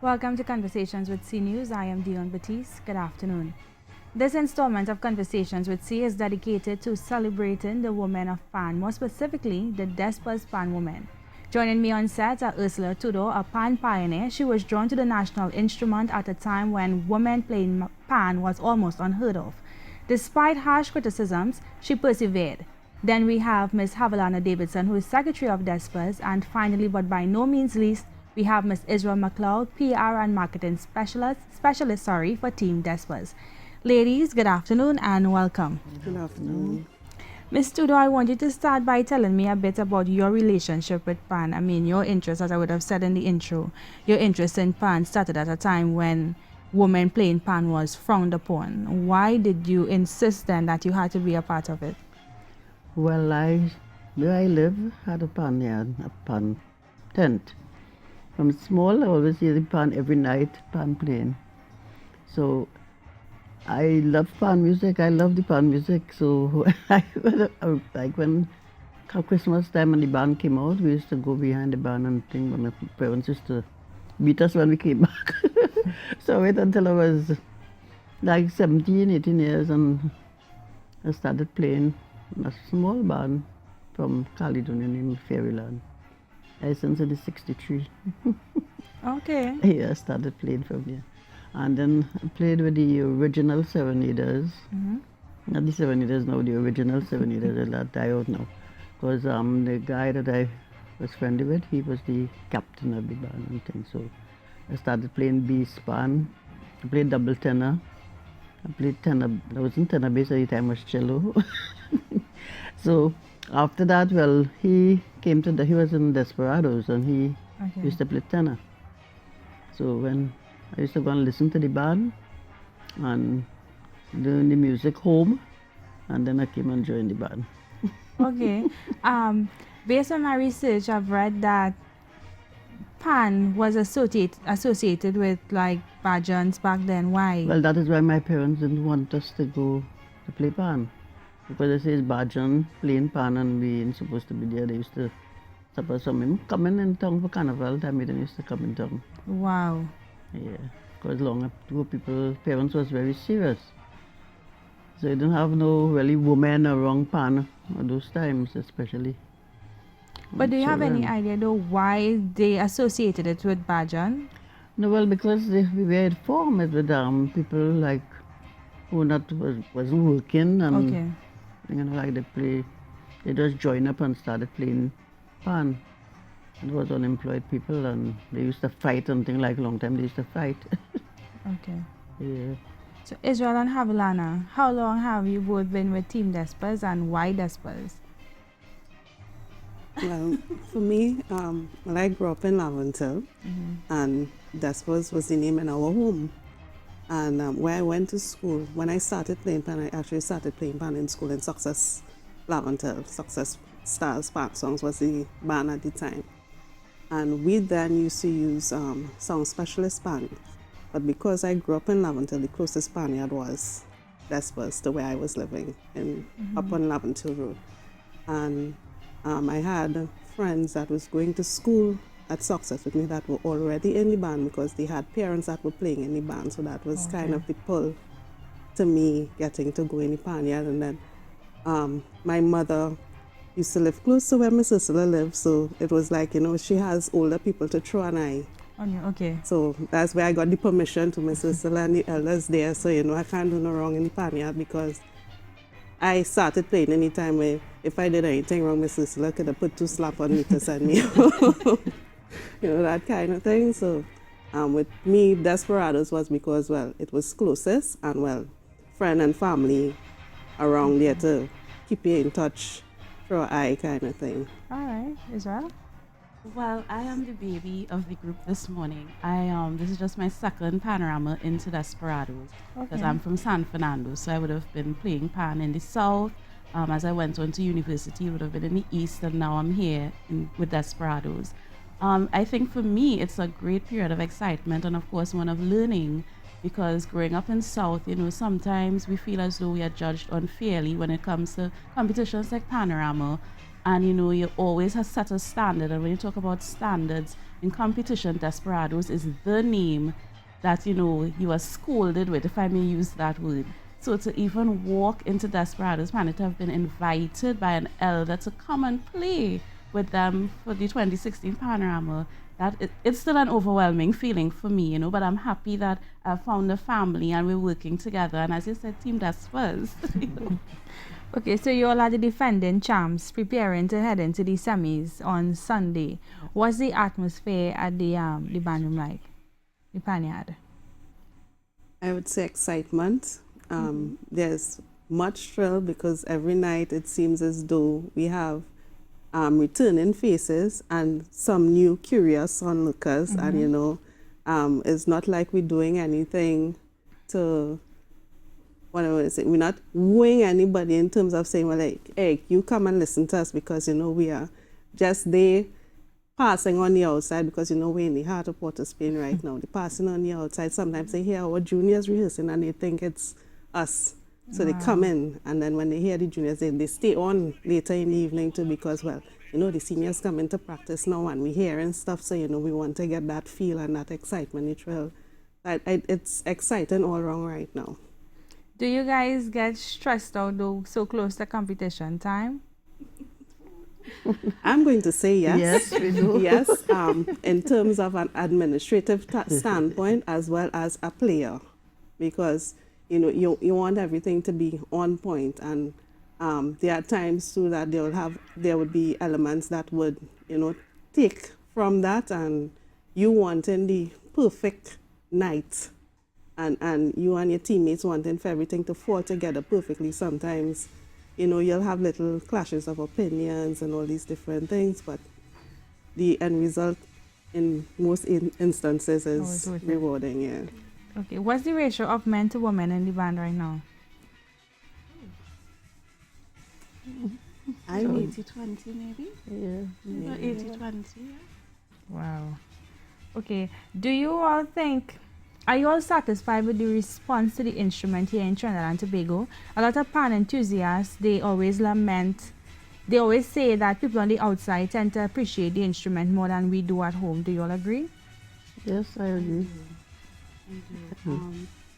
Welcome to Conversations with C News. I am Dion Batiste. Good afternoon. This installment of Conversations with C is dedicated to celebrating the women of Pan, more specifically the Despers Pan women. Joining me on set are Ursula Tudor, a Pan pioneer. She was drawn to the national instrument at a time when women playing Pan was almost unheard of. Despite harsh criticisms, she persevered. Then we have Ms. Havilana Davidson, who is Secretary of Despers, and finally, but by no means least, we have Ms. Israel McLeod, PR and Marketing Specialist for Team Despers. Ladies, good afternoon and welcome. Good afternoon. Ms. Tudor, I want you to start by telling me a bit about your relationship with Pan. I mean, your interest, as I would have said in the intro, your interest in Pan started at a time when women playing Pan was frowned upon. Why did you insist then that you had to be a part of it? Well, where I live had a pan yard, a pan tent. From small, I always hear the pan every night, pan playing. So I love pan music. I love the pan music. So like when Christmas time and the band came out, we used to go behind the band and think when my parents used to beat us when we came back. So I waited until I was like 17, 18 years and I started playing in a small band from Caledonia named Fairyland. Since it is 63. Okay. Yeah, I started playing from there. And then I played with the original Serenaders. Mm-hmm. Not the Serenaders now, the original Serenaders that die out now. Because the guy that I was friendly with, he was the captain of the band and things. So I started playing bass pan. I played double tenor. I played tenor. I wasn't tenor bass at the time, it was cello. So after that, well, he was in Desperadoes and he used to play tenor. So when I used to go and listen to the band and doing the music home, and then I came and joined the band. Okay. Based on my research, I've read that Pan was associated with like bajans back then. Why? Well, that is why my parents didn't want us to go to play pan. Because they say it's bajan, playing pan, and we ain't supposed to be there. They used to suppose some coming in town for carnival time, they used to come in town. Wow. Yeah, because long ago parents was very serious. So you didn't have no really women around pan at those times, especially. But do you have any idea though why they associated it with bajan? No, well, because we were informed with people like who wasn't working and like they just joined up and started playing pan. And it was unemployed people and they used to fight and things like long time they used to fight. Okay. Yeah. So Israel and Havilana, how long have you both been with Team Despers and why Despers? Well, for me, I grew up in Laventille, and Despers was the name in our home. And where I went to school, when I started playing pan, I actually started playing pan in school in Success, Laventille. Success Stars Park Songs was the band at the time. And we then used to use sound specialist band. But because I grew up in Laventille, the closest band yard was Despers to where I was living, up on Laventille Road. And I had friends that was going to school at Success with me that were already in the band because they had parents that were playing in the band. So that was kind of the pull to me getting to go in the pan yard. And then my mother used to live close to where Miss Ursula lived. So it was like, she has older people to throw an eye. Okay. So that's where I got the permission to Miss Ursula and the elders there. So, I can't do no wrong in the pan yard because I started playing any time where if I did anything wrong, Miss Ursula could have put 2 slaps on me to send me home. That kind of thing. So with me, Desperadoes was because, well, it was closest and, well, friend and family around there to keep you in touch, through eye kind of thing. All right. Israel? Well, I am the baby of the group this morning. This is just my second Panorama into Desperadoes because I'm from San Fernando, so I would have been playing pan in the south. As I went on to university, it would have been in the east, and now I'm here with Desperadoes. I think for me, it's a great period of excitement and, of course, one of learning because growing up in South, sometimes we feel as though we are judged unfairly when it comes to competitions like Panorama And you always have set a standard. And when you talk about standards in competition, Desperadoes is the name that you are scolded with, if I may use that word. So to even walk into Desperadoes, man, to have been invited by an elder to come and play with them for the 2016 Panorama, it's still an overwhelming feeling for me, but I'm happy that I found a family and we're working together. And as you said, Team Despers. Okay, so you all are the defending champs preparing to head into the semis on Sunday. What's the atmosphere at the band room like? The Panyard? I would say excitement. There's much thrill because every night it seems as though we have returning faces and some new curious onlookers. And it's not like we're doing anything to, what I want to say, we're not wooing anybody in terms of saying, well, like, hey, you come and listen to us because we are just there passing on the outside because we're in the heart of Port of Spain right now. They're passing on the outside. Sometimes they hear our juniors rehearsing and they think it's us. So they come in, and then when they hear the juniors, they stay on later in the evening too because, well, the seniors come into practice now and we hear and stuff. So, we want to get that feel and that excitement. It's exciting all around right now. Do you guys get stressed out though so close to competition time? I'm going to say yes. Yes, we do. Yes, in terms of an administrative standpoint as well as a player, because you want everything to be on point, and there are times too that there would be elements that would take from that, and you wanting the perfect night, and you and your teammates wanting for everything to fall together perfectly. Sometimes you'll have little clashes of opinions and all these different things, but the end result in most instances is rewarding. Yeah. Okay, what's the ratio of men to women in the band right now? I'm 80-20 maybe. Yeah. 80-20. Wow. Okay, are you all satisfied with the response to the instrument here in Trinidad and Tobago? A lot of pan enthusiasts, they always say that people on the outside tend to appreciate the instrument more than we do at home. Do you all agree? Yes, I agree.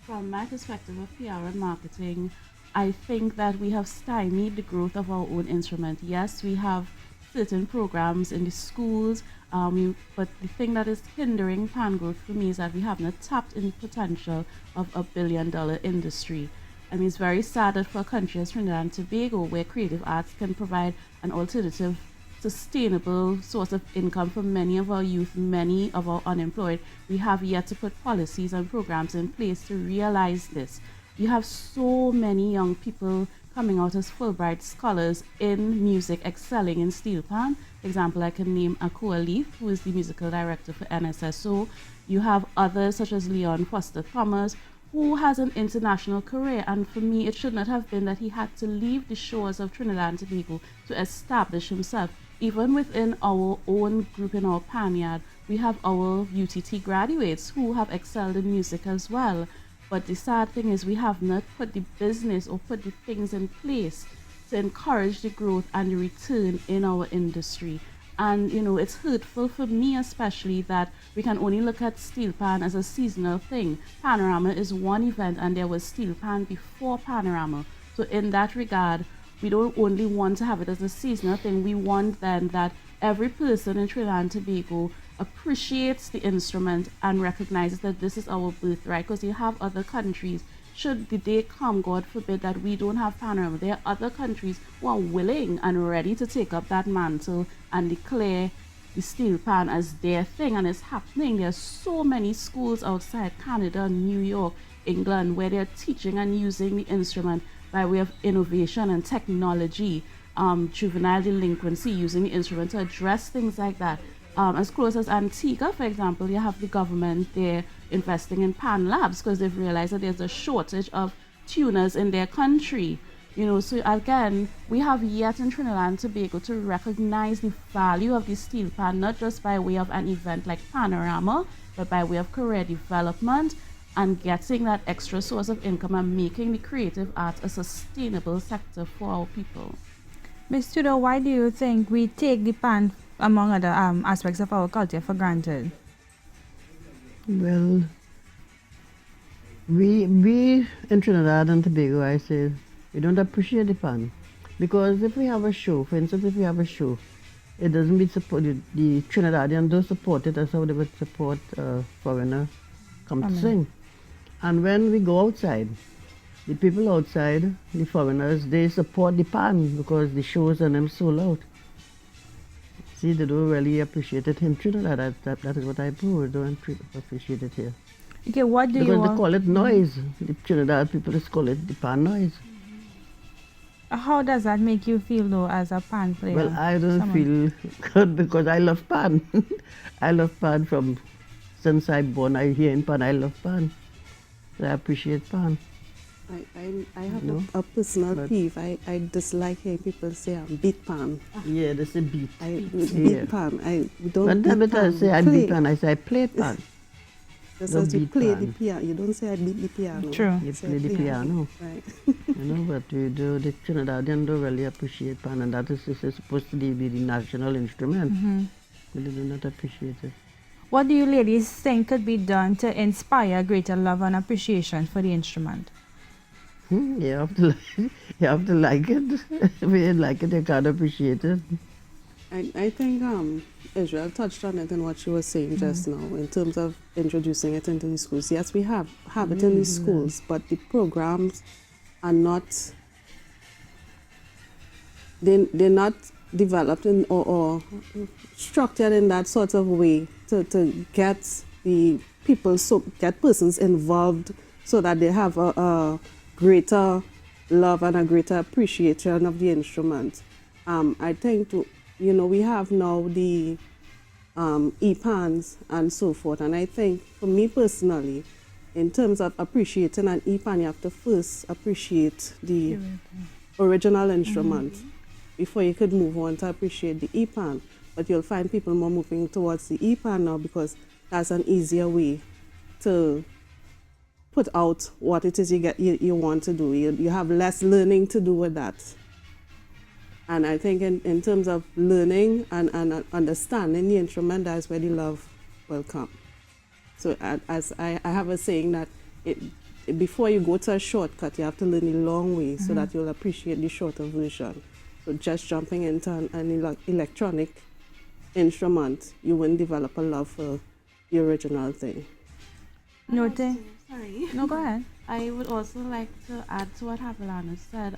From my perspective of PR and marketing, I think that we have stymied the growth of our own instrument. Yes, we have certain programs in the schools, but the thing that is hindering pan growth for me is that we have not tapped in the potential of a billion-dollar industry. I mean, it's very sad that for a country as Trinidad and Tobago, where creative arts can provide an alternative, sustainable source of income for many of our youth, many of our unemployed, we have yet to put policies and programs in place to realize this. You have so many young people coming out as Fulbright scholars in music, excelling in Steelpan. For example, I can name Akua Leaf, who is the musical director for NSSO. You have others such as Leon Foster Thomas, who has an international career, and for me it should not have been that he had to leave the shores of Trinidad and Tobago to establish himself. Even within our own group in our Panyard, we have our UTT graduates who have excelled in music as well. But the sad thing is we have not put the business or put the things in place to encourage the growth and the return in our industry. And, it's hurtful for me especially that we can only look at Steelpan as a seasonal thing. Panorama is one event and there was Steelpan before Panorama. So in that regard, we don't only want to have it as a seasonal thing. We want then that every person in Trinidad and Tobago appreciates the instrument and recognizes that this is our birthright, because you have other countries, should the day come, God forbid, that we don't have Panorama, there are other countries who are willing and ready to take up that mantle and declare the Steelpan as their thing, and it's happening. There are so many schools outside Canada, New York, England, where they're teaching and using the instrument by way of innovation and technology, juvenile delinquency, using the instrument to address things like that. As close as Antigua, for example, you have the government there investing in pan labs because they've realized that there's a shortage of tuners in their country. So again, we have yet in Trinidad and Tobago to recognize the value of the Steelpan, not just by way of an event like Panorama, but by way of career development and getting that extra source of income and making the creative arts a sustainable sector for our people. Ms. Tudor, why do you think we take the pan, among other aspects of our culture, for granted? Well, we in Trinidad and Tobago, I say, we don't appreciate the pan. Because if we have a show, for instance, if we have a show, it doesn't be supported, the Trinidadian don't support it as how they would support a foreigner come to sing. And when we go outside, the people outside, the foreigners, they support the pan because the shows and them sold out. See, they don't really appreciate it in Trinidad. That is what I do. They don't appreciate it here. Okay, what do because you... they call it noise. The Trinidad people just call it the pan noise. How does that make you feel, though, as a pan player? Well, I don't feel good because I love pan. I love pan from since I born. I here in pan. I love pan. So I appreciate pan. I have a personal peeve. I dislike hearing people say beat pan. Yeah, they say beat. Beat pan. I don't but beat pan. I say I beat pan. I say I play pan. Just as you play the piano, you don't say I beat the piano. True. You play the piano. Right. You know, but we do, the Trinidadian don't really appreciate pan, and that is supposed to be the national instrument. But they do not appreciate it. What do you ladies think could be done to inspire greater love and appreciation for the instrument? You have to like it. If you don't like it, you can't appreciate it. I think Israel touched on it in what she was saying just now in terms of introducing it into the schools. Yes, we have it in the schools, but the programs are not, they're not developed in, or structured in that sort of way to get the people, get persons involved so that they have a greater love and a greater appreciation of the instrument. I think we have now the EPANs and so forth, and I think for me personally, in terms of appreciating an EPAN, you have to first appreciate the original instrument before you could move on to appreciate the EPAN. But you'll find people more moving towards the EPAN now because that's an easier way to put out what it is you want to do. You have less learning to do with that. And I think in terms of learning and understanding the instrument, that's where the love will come. So as I have a saying that before you go to a shortcut, you have to learn the long way so that you'll appreciate the shorter version. So just jumping into an electronic instrument, you wouldn't develop a love for the original thing. Note. Sorry. No, go ahead. I would also like to add to what Havilana said.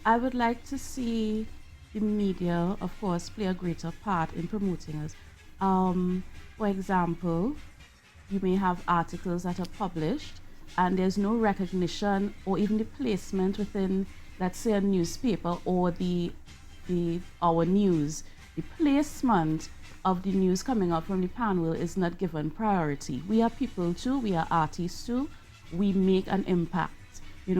I would like to see the media, of course, play a greater part in promoting us. For example, you may have articles that are published and there's no recognition or even the placement within, let's say, a newspaper or our news. The placement of the news coming out from the panel is not given priority. We are people too, we are artists too, we make an impact.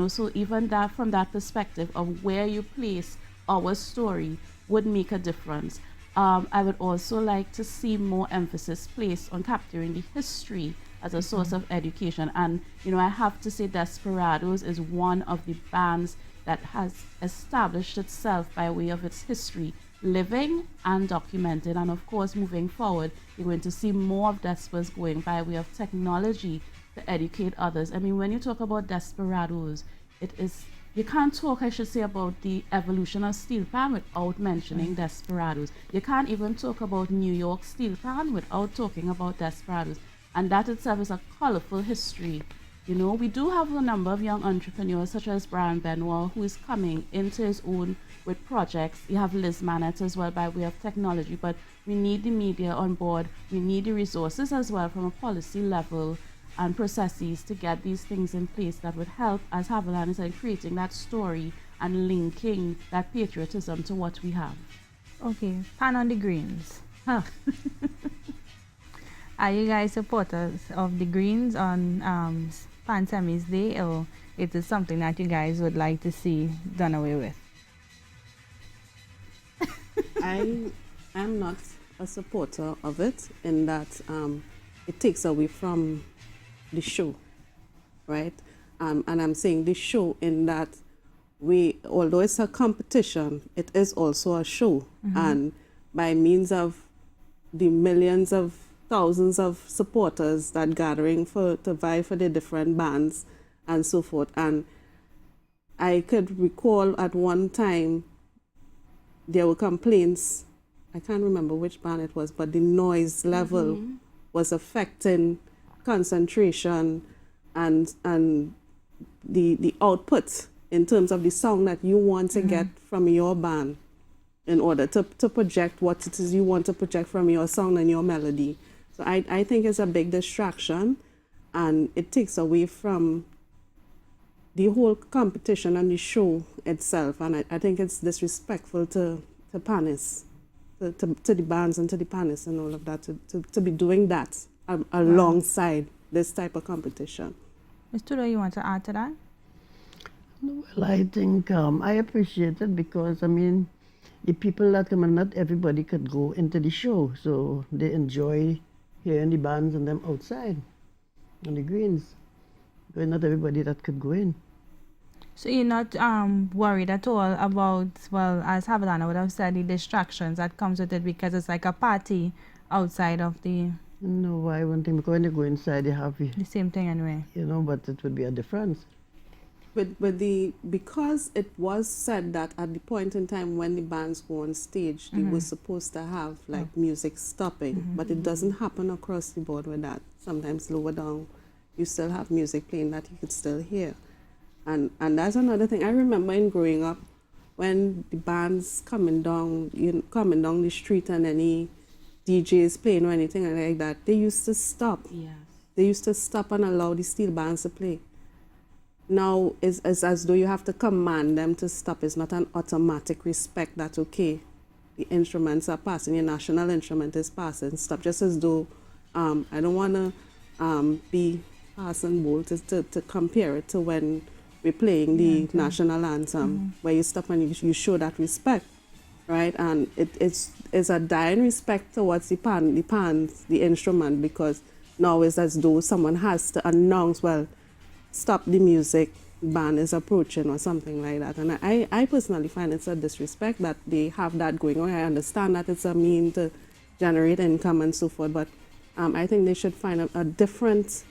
So even that, from that perspective of where you place our story would make a difference. I would also like to see more emphasis placed on capturing the history as a source of education. And, I have to say Desperadoes is one of the bands that has established itself by way of its history, living and documented. And of course, moving forward, you're going to see more of Despers going by way of technology to educate others. I mean, when you talk about Desperadoes, you can't talk, I should say, about the evolution of Steelpan without mentioning Desperadoes. You can't even talk about New York Steelpan without talking about Desperadoes. And that itself is a colorful history. We do have a number of young entrepreneurs such as Brian Benoit, who is coming into his own with projects. You have Liz Manette as well by way of technology, but we need the media on board. We need the resources as well from a policy level and processes to get these things in place that would help, as Havilan is creating that story and linking that patriotism to what we have. Okay, pan on the greens. Are you guys supporters of the greens on Pan Semis Day, or it is something that you guys would like to see done away with? I am not a supporter of it in that it takes away from the show, right? And I'm saying the show in that although it's a competition, it is also a show. And by means of the millions of thousands of supporters that gathering to vie for the different bands and so forth. And I could recall at one time there were complaints. I can't remember which band it was, but the noise level was affecting concentration and the output in terms of the sound that you want to get from your band in order to project what it is you want to project from your song and your melody. So I think it's a big distraction, and it takes away from the whole competition and the show itself. And I think it's disrespectful to panists, to the bands and to the panists and all of that, to be doing that alongside this type of competition. Mr. Tudor, you want to add to that? Well, I think I appreciate it because, I mean, the people that come, and not everybody could go into the show, so they enjoy hearing the bands and them outside on the greens. But not everybody that could go in. So you're not worried at all about, well, as Haviland would have said, the distractions that comes with it, because it's like a party outside of the... No, I wouldn't think, because when you go inside, you have the same thing anyway. You know, but it would be a difference. Because it was said that at the point in time when the bands go on stage, they were supposed to have like music stopping, but it doesn't happen across the board with that. Sometimes lower down, you still have music playing that you could still hear. And that's another thing. I remember in growing up, when the bands coming down the street and any DJs playing or anything like that, they used to stop. Yes. They used to stop and allow the steel bands to play. Now it's as though you have to command them to stop. It's not an automatic respect that, okay, the instruments are passing, your national instrument is passing, stop. Just as though, I don't want to be passing bold to compare it to when we're playing the national anthem, where you stop and you show that respect, right? And it's a dying respect towards the instrument, because now it's as though someone has to announce, well, stop the music, band is approaching or something like that. And I personally find it's a disrespect that they have that going on. I understand that it's a mean to generate income and so forth, but I think they should find a different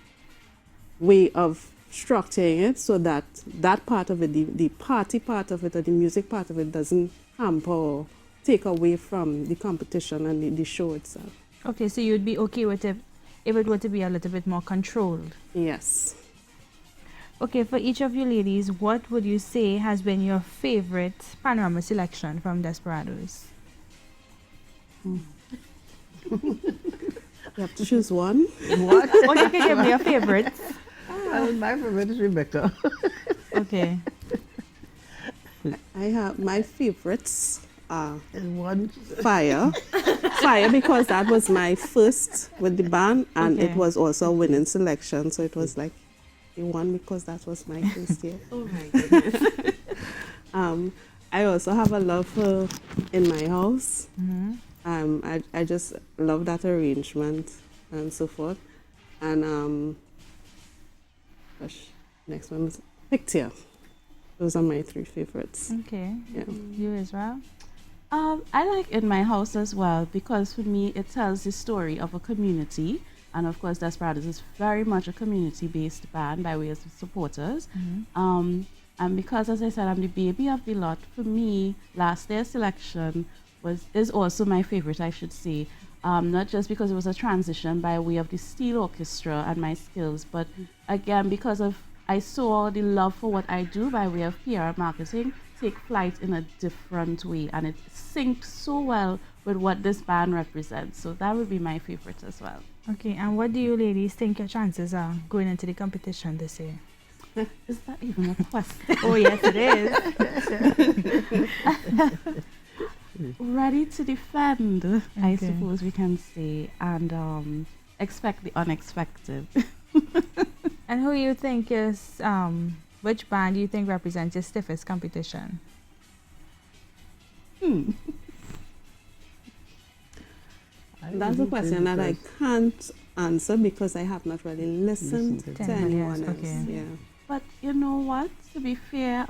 way of structuring it so that that part of it, the party part of it or the music part of it, doesn't hamper or take away from the competition and the show itself. Okay, so you'd be okay with it if it were to be a little bit more controlled? Yes. Okay, for each of you ladies, what would you say has been your favorite Panorama selection from Desperadoes? You have to choose one. What? Or you can give me your favorites. My favorite is Rebecca. Okay. I have my favorites are And one. Fire. Fire, because that was my first with the band, and it was also a winning selection, so it was like the one because that was my first year. Oh my goodness. I also have a love for In My House. Mm-hmm. I just love that arrangement and so forth. And next one is Picture. Those are my three favorites. Okay. Yeah. You as well? I like In My House as well, because for me it tells the story of a community, and of course Desperadoes is very much a community-based band by way of supporters. And because, as I said, I'm the baby of the lot, for me last year's selection is also my favorite, I should say. Not just because it was a transition by way of the steel orchestra and my skills, but again because of I saw the love for what I do by way of PR marketing take flight in a different way, and it syncs so well with what this band represents. So that would be my favorite as well. Okay, and what do you ladies think your chances are going into the competition this year? Is that even a question? Oh, yes, it is. Ready to defend, I Okay. suppose we can say, and expect the unexpected. And who you think is, which band do you think represents your stiffest competition? That's a question that I can't answer because I have not really listened to anyone anyone else. else. Okay. Yeah. But you know what? To be fair,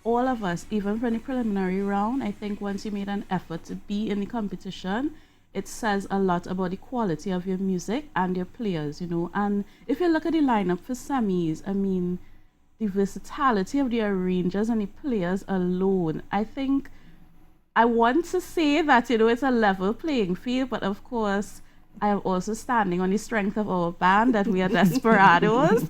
all of us, even from the preliminary round, I think once you made an effort to be in the competition, it says a lot about the quality of your music and your players, you know. And if you look at the lineup for semis, I mean, the versatility of the arrangers and the players alone, I think I want to say that, you know, it's a level playing field, but of course, I am also standing on the strength of our band that we are Desperadoes.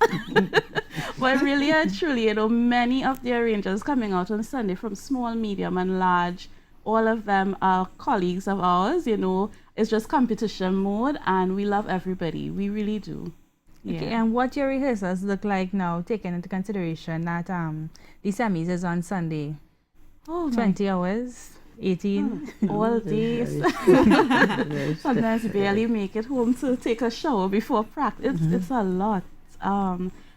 But really and truly, you know, many of the arrangers coming out on Sunday from small, medium, and large, all of them are colleagues of ours, you know. It's just competition mode, and we love everybody. We really do. Okay, and what your rehearsals look like now, taking into consideration that the semis is on Sunday? Oh, 20 hours, 18. all days. Sometimes barely make it home to take a shower before practice. It's a lot.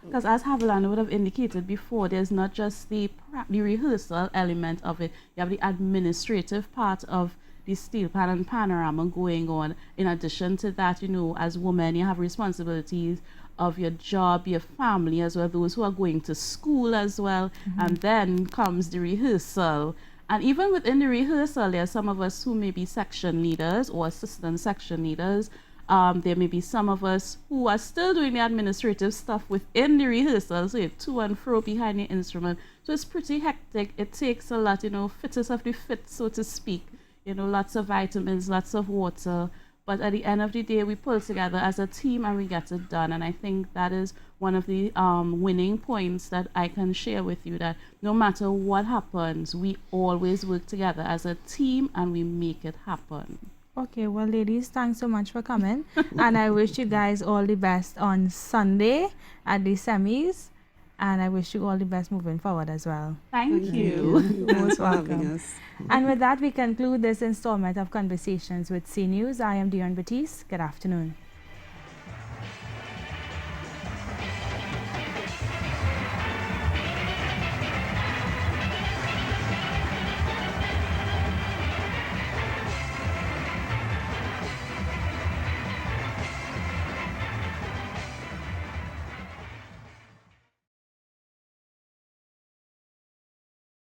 Because as Haviland would have indicated before, there's not just the rehearsal element of it. You have the administrative part of the Steelpan and Panorama going on. In addition to that, you know, as women, you have responsibilities of your job, your family, as well, those who are going to school as well. And then comes the rehearsal. And even within the rehearsal, there are some of us who may be section leaders or assistant section leaders. There may be some of us who are still doing the administrative stuff within the rehearsal, so you're to and fro behind the instrument. So it's pretty hectic. It takes a lot, you know, fittest of the fit, so to speak. You know, lots of vitamins, lots of water. But at the end of the day, we pull together as a team and we get it done. And I think that is one of the winning points that I can share with you, that no matter what happens, we always work together as a team and we make it happen. Okay, well, ladies, thanks so much for coming. And I wish you guys all the best on Sunday at the semis. And I wish you all the best moving forward as well. Thank you. Thanks for having us. And with that, we conclude this installment of Conversations with C News. I am Dion Batiste. Good afternoon.